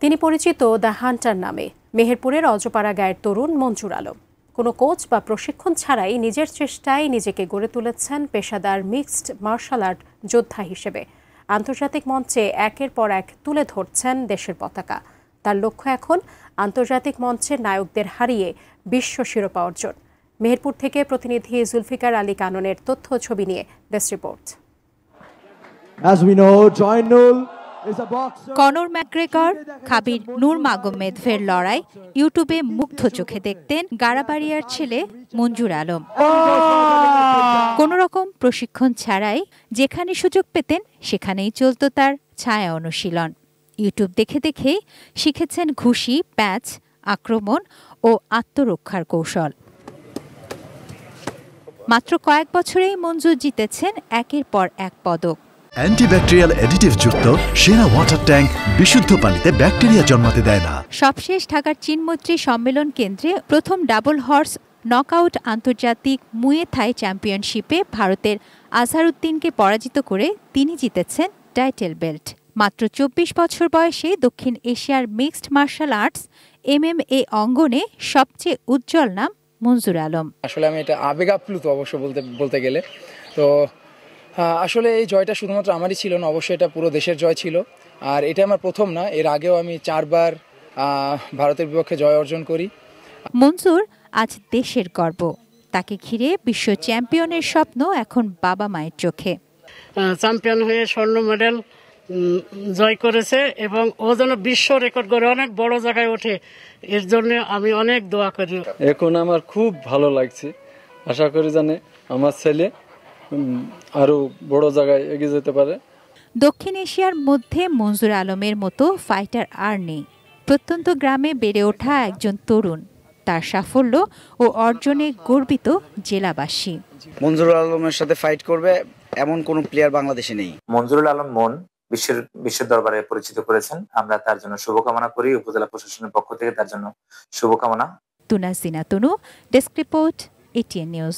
তিনি পরিচিত the Hunter নামে। মেহেরপুরের অজপাড়া গায়ের তরুণ মঞ্জুর আলম কোনো কোচ বা প্রশিক্ষণ ছাড়াই নিজের চেষ্টায় নিজেকে গড়ে তুলেছেন পেশাদার মিক্সড মার্শাল আর্ট যোদ্ধা হিসেবে। আন্তর্জাতিক মঞ্চে একের পর এক তুলে ধরছেন দেশের পতাকা। তার লক্ষ্য এখন আন্তর্জাতিক মঞ্চের নায়কদের হারিয়ে বিশ্ব শিরোপা অর্জন। মেহেরপুর থেকে প্রতিনিধি জুলফিকার আলী কাননের তথ্য ছবি নিয়ে desk report. Conor McGregor, Khabir নুরমাগোমেদভের লড়াই ইউটিউবে মুগ্ধ চোখে দেখতেন গাড়াবাড়িয়ার ছেলে মঞ্জুর আলম। কোনো রকম প্রশিক্ষণ ছাড়াই যেখানে সুযোগ পেতেন সেখানেই চলত তার ছায়া অনুশীলন। ইউটিউব দেখে দেখেই শিখেছেন ঘুষি, প্যাচ, আক্রমণ ও আত্মরক্ষার কৌশল। মাত্র কয়েক বছরেই মঞ্জুর জিতেছেন একের পর এক পদক। অ্যান্টিব্যাকটেরিয়াল অ্যাডিটিভ যুক্ত সেরা ওয়াটার ট্যাঙ্ক বিশুদ্ধ পানিতে ব্যাকটেরিয়া জন্মাতে দেয় না। সবশেষ ঢাকার চীনমৈত্রী সম্মেলন কেন্দ্রে প্রথম ডাবল হর্স নকআউট আন্তর্জাতিক মুয়ে থাই চ্যাম্পিয়নশিপে ভারতের আজহারউদ্দিনকে পরাজিত করে তিনি জিতেছেন টাইটেল বেল্ট। মাত্র ২৪ বছর বয়সে দক্ষিণ এশিয়ার মিক্সড মার্শাল আর্টস MMA অঙ্গনে সবচেয়ে উজ্জ্বল নাম মঞ্জুর আলম। আসলে আমি এটা আবেগ আপ্লুত অবশ্য বলতে গেলে। তো আসলে এই জয়টা শুধুমাত্র আমারই ছিল না, অবশ্যই এটা পুরো দেশের জয় ছিল। আর এটা আমার প্রথম না, এর আগেও আমি 4 বার ভারতের বিপক্ষে জয় অর্জন করি। মঞ্জুর আজ দেশের গর্ব। তাকে ঘিরে বিশ্ব চ্যাম্পিয়নের স্বপ্ন এখন বাবা মায়ের চোখে। চ্যাম্পিয়ন হয়ে স্বর্ণ মেডেল জয় করেছে এবং ও যেন বিশ্ব রেকর্ড করে অনেক বড় জায়গায় ওঠে, এর জন্য আমি অনেক দোয়া করি। এখন আমার খুব ভালো লাগছে। আশা করি জানে আমার ছেলে আরো বড় জায়গায় এগিয়ে যেতে পারে। দক্ষিণ এশিয়ার মধ্যে মঞ্জুর আলমের মতো ফাইটার আর নেই। প্রত্যন্ত গ্রামে বেড়ে ওঠা একজন তরুণ, তার সাফল্য ও অর্জনে গর্বিত জেলাবাসী। মঞ্জুর আলমের সাথে ফাইট করবে এমন কোনো প্লেয়ার বাংলাদেশে নেই। মঞ্জুরুল আলম মন বিশ্বের দরবারে পরিচিত করেছেন। আমরা তার জন্য শুভকামনা করি। উপজেলা প্রশাসনের পক্ষ থেকে তার জন্য শুভকামনা। তুনা সিনা তনু, ডেস্ক রিপোর্ট, ATN নিউজ।